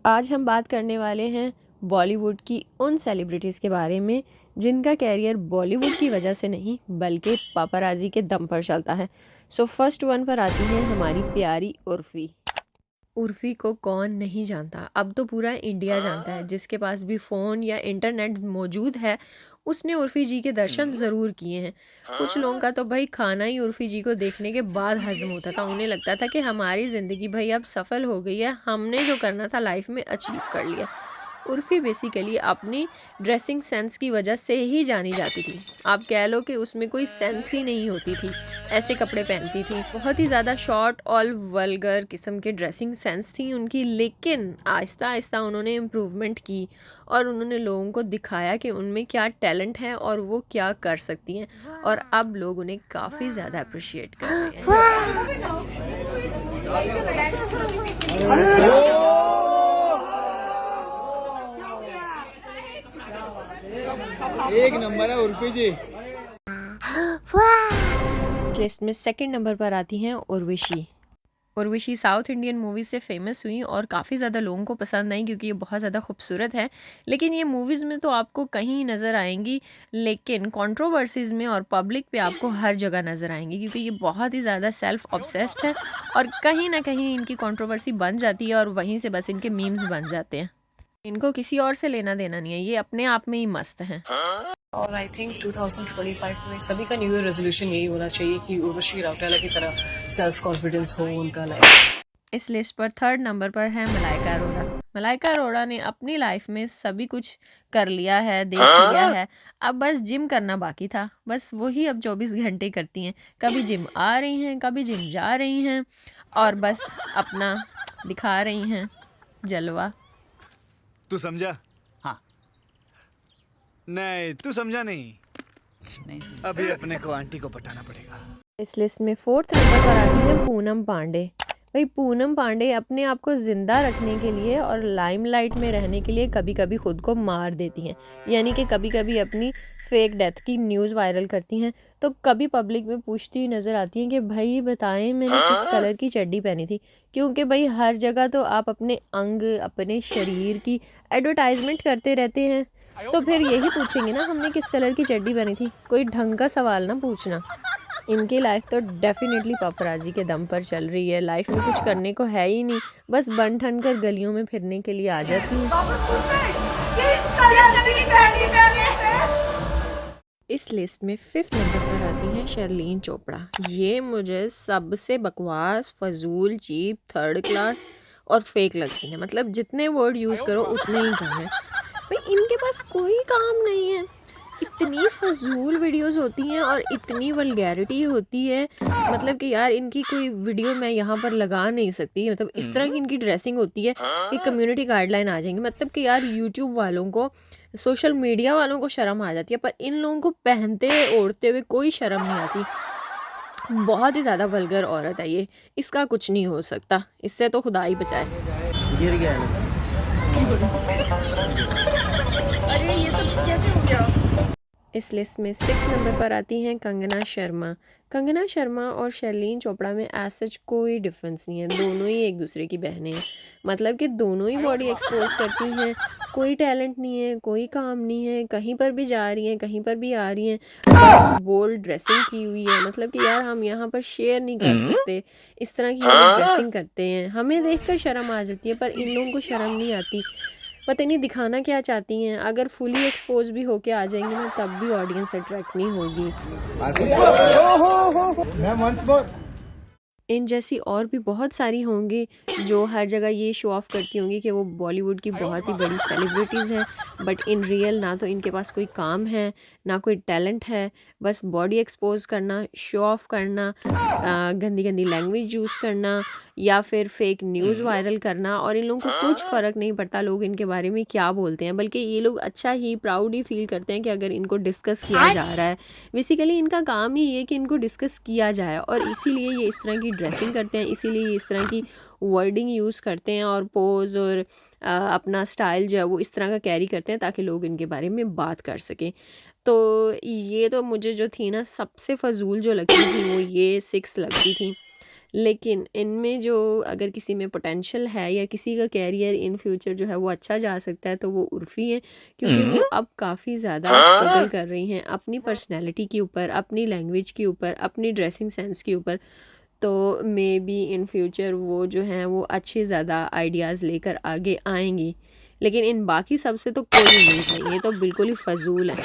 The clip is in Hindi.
आज हम बात करने वाले हैं बॉलीवुड की उन सेलिब्रिटीज़ के बारे में जिनका कैरियर बॉलीवुड की वजह से नहीं बल्कि पापाराजी के दम पर चलता है। फर्स्ट वन पर आती है हमारी प्यारी उर्फ़ी। उर्फ़ी को कौन नहीं जानता, अब तो पूरा इंडिया जानता है। जिसके पास भी फ़ोन या इंटरनेट मौजूद है उसने उर्फ़ी जी के दर्शन ज़रूर किए हैं। कुछ लोगों का तो भाई खाना ही उर्फ़ी जी को देखने के बाद हज़म होता था। उन्हें लगता था कि हमारी ज़िंदगी भाई अब सफल हो गई है, हमने जो करना था लाइफ में अचीव कर लिया। उर्फ़ी बेसिकली अपनी ड्रेसिंग सेंस की वजह से ही जानी जाती थी। आप कह लो कि उसमें कोई सेंस ही नहीं होती थी, ऐसे कपड़े पहनती थी। बहुत ही ज़्यादा शॉर्ट और वल्गर किस्म के ड्रेसिंग सेंस थी उनकी, लेकिन आहिस्ता आहिस्ता उन्होंने इम्प्रूवमेंट की और उन्होंने लोगों को दिखाया कि उनमें क्या टैलेंट है और वो क्या कर सकती हैं, और अब लोग उन्हें काफ़ी ज़्यादा अप्रिशिएट कर रहे हैं। एक नंबर है उर्फी जी। इस लिस्ट में सेकंड नंबर पर आती हैं Urvashi. Urvashi south Indian movies से फेमस हुई और काफ़ी ज़्यादा लोगों को पसंद आई क्योंकि ये बहुत ज़्यादा खूबसूरत है। लेकिन ये मूवीज़ में तो आपको कहीं नज़र आएंगी, लेकिन कंट्रोवर्सीज़ में और पब्लिक पे आपको हर जगह नज़र आएंगी क्योंकि ये बहुत ही ज़्यादा सेल्फ ऑब्सेस्ड है और कहीं ना कहीं इनकी कंट्रोवर्सी बन जाती है और वहीं से बस इनके मीम्स बन जाते हैं। इनको किसी और से लेना देना नहीं है, ये अपने आप में ही मस्त हैं। और आई थिंक 2025 में सभी का न्यू ईयर रेजोल्यूशन यही होना चाहिए कि उर्वशी रौटेला की तरह सेल्फ कॉन्फिडेंस हो उनका लाइफ। इस लिस्ट पर थर्ड नंबर पर है मलाइका अरोड़ा। मलाइका अरोड़ा ने अपनी लाइफ में सभी कुछ कर लिया है, देख लिया है, अब बस जिम करना बाकी था। बस वही अब 24 घंटे करती हैं, कभी जिम आ रही हैं कभी जिम जा रही हैं और बस अपना दिखा रही हैं जलवा। तू समझा? हाँ। नहीं, तू समझा नहीं। अभी अपने को आंटी को पटाना पड़ेगा। इस लिस्ट में फोर्थ नंबर पर आती है पूनम पांडे। भाई पूनम पांडे अपने आप को ज़िंदा रखने के लिए और लाइमलाइट में रहने के लिए कभी कभी खुद को मार देती हैं, यानी कि कभी कभी अपनी फेक डेथ की न्यूज़ वायरल करती हैं। तो कभी पब्लिक में पूछती हुई नज़र आती हैं कि भाई बताएं मैंने किस कलर की चड्डी पहनी थी, क्योंकि भाई हर जगह तो आप अपने अंग अपने शरीर की एडवर्टाइजमेंट करते रहते हैं, तो फिर यही पूछेंगे ना हमने किस कलर की चड्डी पहनी थी। कोई ढंग का सवाल ना पूछना। इनकी लाइफ तो डेफिनेटली पापराजी के दम पर चल रही है। लाइफ में कुछ करने को है ही नहीं, बस बन ठन कर गलियों में फिरने के लिए आ जाती हैं। इस लिस्ट में फिफ्थ नंबर पर आती हैं शर्लीन चोपड़ा। ये मुझे सबसे बकवास, फजूल, चीप, थर्ड क्लास और फेक लगती है। मतलब जितने वर्ड यूज़ करो उतने ही कम है। भाई इनके पास कोई काम नहीं है, इतनी फजूल वीडियोस होती हैं और इतनी वल्गैरिटी होती है, मतलब कि यार इनकी कोई वीडियो मैं यहाँ पर लगा नहीं सकती। मतलब इस तरह की इनकी ड्रेसिंग होती है कि कम्युनिटी गाइडलाइन आ जाएंगी। मतलब कि यार यूट्यूब वालों को, सोशल मीडिया वालों को शर्म आ जाती है, पर इन लोगों को पहनते ओढ़ते हुए कोई शर्म नहीं आती। बहुत ही ज़्यादा वल्गर औरत है ये, इसका कुछ नहीं हो सकता, इससे तो खुदा ही बचाए। गिर गया है। अरे ये सब कैसे हो गया? इस लिस्ट में सिक्स नंबर पर आती हैं कंगना शर्मा। कंगना शर्मा और शर्लीन चोपड़ा में एज सच कोई डिफरेंस नहीं है, दोनों ही एक दूसरे की बहनें हैं। मतलब कि दोनों ही बॉडी एक्सपोज करती हैं, कोई टैलेंट नहीं है, कोई काम नहीं है, कहीं पर भी जा रही हैं कहीं पर भी आ रही हैं, बस बोल्ड ड्रेसिंग की हुई है। मतलब कि यार हम यहाँ पर शेयर नहीं कर सकते, इस तरह की ड्रेसिंग करते हैं, हमें देखकर शर्म आ जाती है, पर इन लोगों को शर्म नहीं आती। पता नहीं दिखाना क्या चाहती हैं। अगर फुली एक्सपोज भी होके आ जाएंगी ना तब भी ऑडियंस अट्रैक्ट नहीं होगी। इन जैसी और भी बहुत सारी होंगी जो हर जगह ये शो ऑफ करती होंगी कि वो बॉलीवुड की बहुत ही बड़ी सेलिब्रिटीज़ हैं, बट इन रियल ना तो इनके पास कोई काम है ना कोई टैलेंट है, बस बॉडी एक्सपोज करना, शो ऑफ करना, गंदी गंदी लैंग्वेज यूज़ करना या फिर फेक न्यूज़ वायरल करना, और इन लोगों को कुछ फ़र्क नहीं पड़ता लोग इनके बारे में क्या बोलते हैं, बल्कि ये लोग अच्छा ही प्राउड ही फील करते हैं कि अगर इनको डिस्कस किया जा रहा है। बेसिकली इनका काम ही ये कि इनको डिस्कस किया जाए, और इसीलिए ये इस तरह की ड्रेसिंग करते हैं, इसीलिए ये इस तरह की वर्डिंग यूज़ करते हैं और पोज और अपना स्टाइल जो है वो इस तरह का कैरी करते हैं ताकि लोग इनके बारे में बात कर सकें। तो ये तो मुझे जो थी ना सबसे फ़जूल जो लगती थी वो ये 6 लगती थी। लेकिन इनमें जो अगर किसी में पोटेंशियल है या किसी का कैरियर इन फ्यूचर जो है वो अच्छा जा सकता है तो वो उर्फ़ी है, क्योंकि वो अब काफ़ी ज़्यादा स्ट्रगल कर रही हैं अपनी पर्सनैलिटी के ऊपर, अपनी लैंग्वेज के ऊपर, अपनी ड्रेसिंग सेंस के ऊपर। तो मे बी इन फ्यूचर वो जो हैं वो अच्छे ज़्यादा आइडियाज़ लेकर आगे आएंगी। लेकिन इन बाकी सब से तो कोई उम्मीद नहीं, ये तो बिल्कुल ही फ़जूल है।